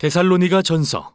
데살로니가 전서.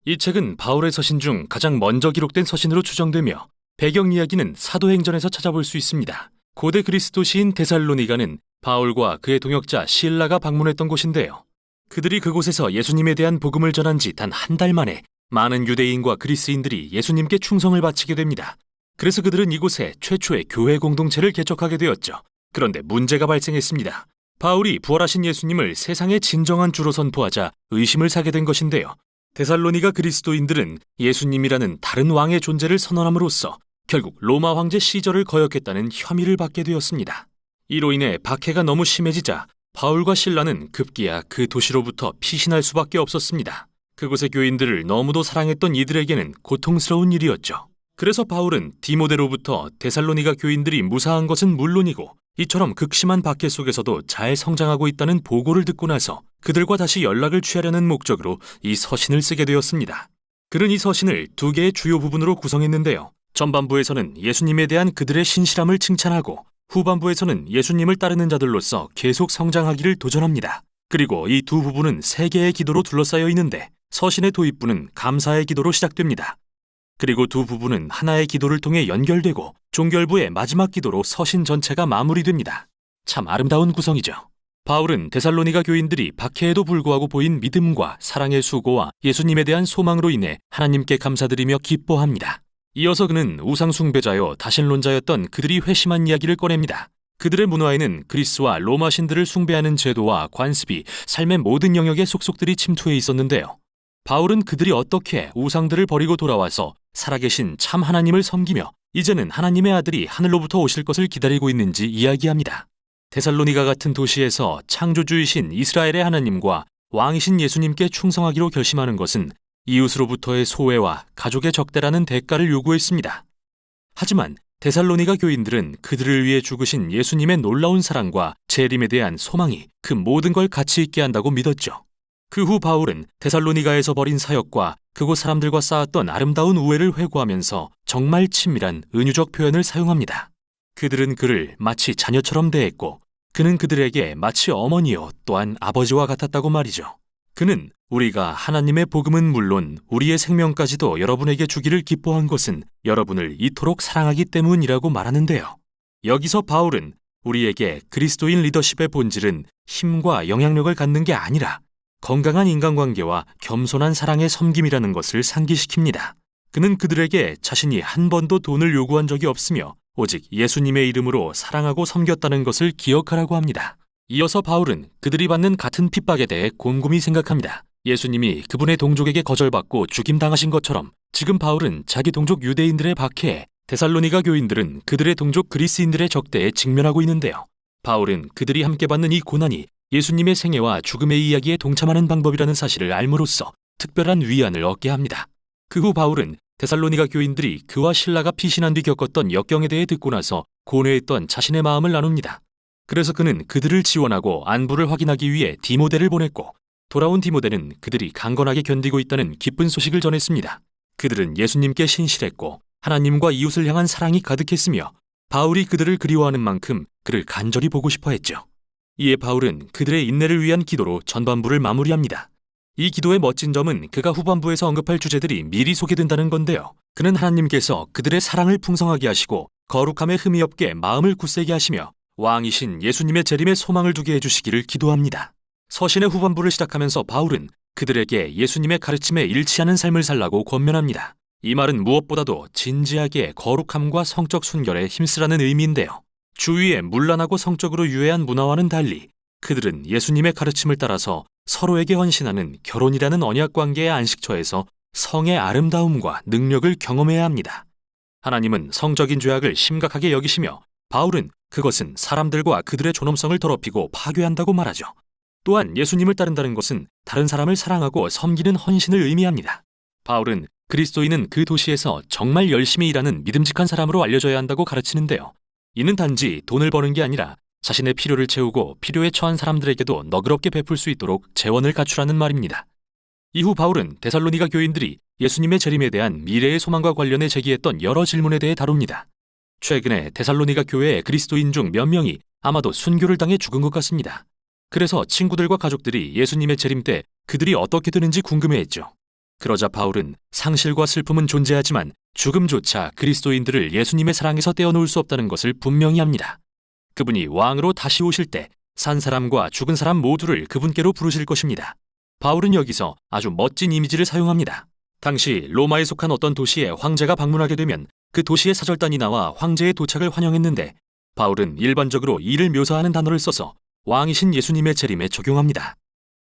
이 책은 바울의 서신 중 가장 먼저 기록된 서신으로 추정되며 배경 이야기는 사도행전에서 찾아볼 수 있습니다. 고대 그리스 도시인 데살로니가는 바울과 그의 동역자 실라가 방문했던 곳인데요. 그들이 그곳에서 예수님에 대한 복음을 전한 지 단 한 달 만에 많은 유대인과 그리스인들이 예수님께 충성을 바치게 됩니다. 그래서 그들은 이곳에 최초의 교회 공동체를 개척하게 되었죠. 그런데 문제가 발생했습니다. 바울이 부활하신 예수님을 세상의 진정한 주로 선포하자 의심을 사게 된 것인데요. 데살로니가 그리스도인들은 예수님이라는 다른 왕의 존재를 선언함으로써 결국 로마 황제 시저를 거역했다는 혐의를 받게 되었습니다. 이로 인해 박해가 너무 심해지자 바울과 실라는 급기야 그 도시로부터 피신할 수밖에 없었습니다. 그곳의 교인들을 너무도 사랑했던 이들에게는 고통스러운 일이었죠. 그래서 바울은 디모데로부터 데살로니가 교인들이 무사한 것은 물론이고 이처럼 극심한 박해 속에서도 잘 성장하고 있다는 보고를 듣고 나서 그들과 다시 연락을 취하려는 목적으로 이 서신을 쓰게 되었습니다. 그는 이 서신을 두 개의 주요 부분으로 구성했는데요. 전반부에서는 예수님에 대한 그들의 신실함을 칭찬하고 후반부에서는 예수님을 따르는 자들로서 계속 성장하기를 도전합니다. 그리고 이 두 부분은 세 개의 기도로 둘러싸여 있는데 서신의 도입부는 감사의 기도로 시작됩니다. 그리고 두 부분은 하나의 기도를 통해 연결되고 종결부의 마지막 기도로 서신 전체가 마무리됩니다. 참 아름다운 구성이죠. 바울은 데살로니가 교인들이 박해에도 불구하고 보인 믿음과 사랑의 수고와 예수님에 대한 소망으로 인해 하나님께 감사드리며 기뻐합니다. 이어서 그는 우상숭배자요 다신론자였던 그들이 회심한 이야기를 꺼냅니다. 그들의 문화에는 그리스와 로마 신들을 숭배하는 제도와 관습이 삶의 모든 영역에 속속들이 침투해 있었는데요. 바울은 그들이 어떻게 우상들을 버리고 돌아와서 살아계신 참 하나님을 섬기며 이제는 하나님의 아들이 하늘로부터 오실 것을 기다리고 있는지 이야기합니다. 데살로니가 같은 도시에서 창조주이신 이스라엘의 하나님과 왕이신 예수님께 충성하기로 결심하는 것은 이웃으로부터의 소외와 가족의 적대라는 대가를 요구했습니다. 하지만 데살로니가 교인들은 그들을 위해 죽으신 예수님의 놀라운 사랑과 재림에 대한 소망이 그 모든 걸 가치 있게 한다고 믿었죠. 그 후 바울은 데살로니가에서 벌인 사역과 그곳 사람들과 쌓았던 아름다운 우애를 회고하면서 정말 친밀한 은유적 표현을 사용합니다. 그들은 그를 마치 자녀처럼 대했고 그는 그들에게 마치 어머니요 또한 아버지와 같았다고 말이죠. 그는 우리가 하나님의 복음은 물론 우리의 생명까지도 여러분에게 주기를 기뻐한 것은 여러분을 이토록 사랑하기 때문이라고 말하는데요. 여기서 바울은 우리에게 그리스도인 리더십의 본질은 힘과 영향력을 갖는 게 아니라 건강한 인간관계와 겸손한 사랑의 섬김이라는 것을 상기시킵니다. 그는 그들에게 자신이 한 번도 돈을 요구한 적이 없으며 오직 예수님의 이름으로 사랑하고 섬겼다는 것을 기억하라고 합니다. 이어서 바울은 그들이 받는 같은 핍박에 대해 곰곰이 생각합니다. 예수님이 그분의 동족에게 거절받고 죽임당하신 것처럼 지금 바울은 자기 동족 유대인들의 박해에 데살로니가 교인들은 그들의 동족 그리스인들의 적대에 직면하고 있는데요. 바울은 그들이 함께 받는 이 고난이 예수님의 생애와 죽음의 이야기에 동참하는 방법이라는 사실을 알므로써 특별한 위안을 얻게 합니다. 그 후 바울은 데살로니가 교인들이 그와 실라가 피신한 뒤 겪었던 역경에 대해 듣고 나서 고뇌했던 자신의 마음을 나눕니다. 그래서 그는 그들을 지원하고 안부를 확인하기 위해 디모데를 보냈고 돌아온 디모데는 그들이 강건하게 견디고 있다는 기쁜 소식을 전했습니다. 그들은 예수님께 신실했고 하나님과 이웃을 향한 사랑이 가득했으며 바울이 그들을 그리워하는 만큼 그를 간절히 보고 싶어 했죠. 이에 바울은 그들의 인내를 위한 기도로 전반부를 마무리합니다. 이 기도의 멋진 점은 그가 후반부에서 언급할 주제들이 미리 소개된다는 건데요. 그는 하나님께서 그들의 사랑을 풍성하게 하시고 거룩함에 흠이 없게 마음을 굳세게 하시며 왕이신 예수님의 재림에 소망을 두게 해주시기를 기도합니다. 서신의 후반부를 시작하면서 바울은 그들에게 예수님의 가르침에 일치하는 삶을 살라고 권면합니다. 이 말은 무엇보다도 진지하게 거룩함과 성적 순결에 힘쓰라는 의미인데요. 주위의 문란하고 성적으로 유해한 문화와는 달리 그들은 예수님의 가르침을 따라서 서로에게 헌신하는 결혼이라는 언약관계의 안식처에서 성의 아름다움과 능력을 경험해야 합니다. 하나님은 성적인 죄악을 심각하게 여기시며 바울은 그것은 사람들과 그들의 존엄성을 더럽히고 파괴한다고 말하죠. 또한 예수님을 따른다는 것은 다른 사람을 사랑하고 섬기는 헌신을 의미합니다. 바울은 그리스도인은 그 도시에서 정말 열심히 일하는 믿음직한 사람으로 알려져야 한다고 가르치는데요. 이는 단지 돈을 버는 게 아니라 자신의 필요를 채우고 필요에 처한 사람들에게도 너그럽게 베풀 수 있도록 재원을 갖추라는 말입니다. 이후 바울은 데살로니가 교인들이 예수님의 재림에 대한 미래의 소망과 관련해 제기했던 여러 질문에 대해 다룹니다. 최근에 데살로니가 교회의 그리스도인 중 몇 명이 아마도 순교를 당해 죽은 것 같습니다. 그래서 친구들과 가족들이 예수님의 재림 때 그들이 어떻게 되는지 궁금해했죠. 그러자 바울은 상실과 슬픔은 존재하지만 죽음조차 그리스도인들을 예수님의 사랑에서 떼어놓을 수 없다는 것을 분명히 합니다. 그분이 왕으로 다시 오실 때 산 사람과 죽은 사람 모두를 그분께로 부르실 것입니다. 바울은 여기서 아주 멋진 이미지를 사용합니다. 당시 로마에 속한 어떤 도시에 황제가 방문하게 되면 그 도시의 사절단이 나와 황제의 도착을 환영했는데 바울은 일반적으로 이를 묘사하는 단어를 써서 왕이신 예수님의 재림에 적용합니다.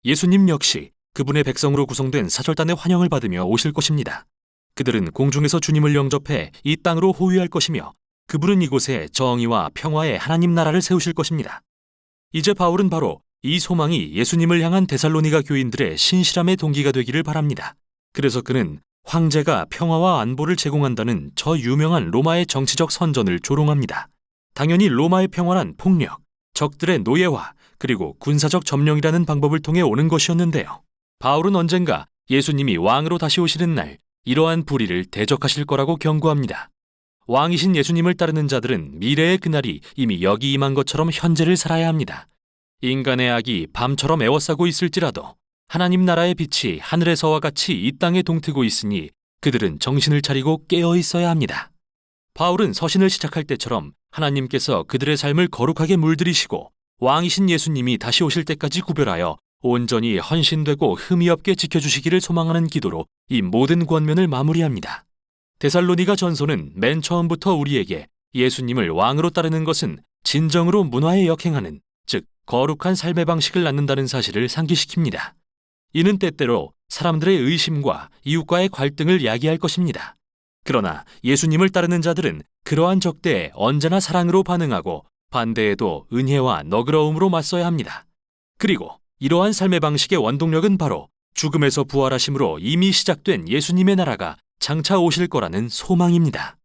예수님 역시 그분의 백성으로 구성된 사절단의 환영을 받으며 오실 것입니다. 그들은 공중에서 주님을 영접해 이 땅으로 호위할 것이며 그분은 이곳에 정의와 평화의 하나님 나라를 세우실 것입니다. 이제 바울은 바로 이 소망이 예수님을 향한 데살로니가 교인들의 신실함의 동기가 되기를 바랍니다. 그래서 그는 황제가 평화와 안보를 제공한다는 저 유명한 로마의 정치적 선전을 조롱합니다. 당연히 로마의 평화란 폭력, 적들의 노예화, 그리고 군사적 점령이라는 방법을 통해 오는 것이었는데요. 바울은 언젠가 예수님이 왕으로 다시 오시는 날 이러한 불의를 대적하실 거라고 경고합니다. 왕이신 예수님을 따르는 자들은 미래의 그날이 이미 여기 임한 것처럼 현재를 살아야 합니다. 인간의 악이 밤처럼 에워싸고 있을지라도 하나님 나라의 빛이 하늘에서와 같이 이 땅에 동트고 있으니 그들은 정신을 차리고 깨어 있어야 합니다. 바울은 서신을 시작할 때처럼 하나님께서 그들의 삶을 거룩하게 물들이시고 왕이신 예수님이 다시 오실 때까지 구별하여 온전히 헌신되고 흠이 없게 지켜주시기를 소망하는 기도로 이 모든 권면을 마무리합니다. 데살로니가 전서는 맨 처음부터 우리에게 예수님을 왕으로 따르는 것은 진정으로 문화에 역행하는, 즉 거룩한 삶의 방식을 낳는다는 사실을 상기시킵니다. 이는 때때로 사람들의 의심과 이웃과의 갈등을 야기할 것입니다. 그러나 예수님을 따르는 자들은 그러한 적대에 언제나 사랑으로 반응하고 반대에도 은혜와 너그러움으로 맞서야 합니다. 그리고 이러한 삶의 방식의 원동력은 바로 죽음에서 부활하심으로 이미 시작된 예수님의 나라가 장차 오실 거라는 소망입니다.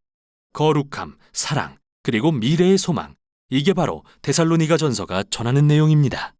거룩함, 사랑, 그리고 미래의 소망, 이게 바로 데살로니가 전서가 전하는 내용입니다.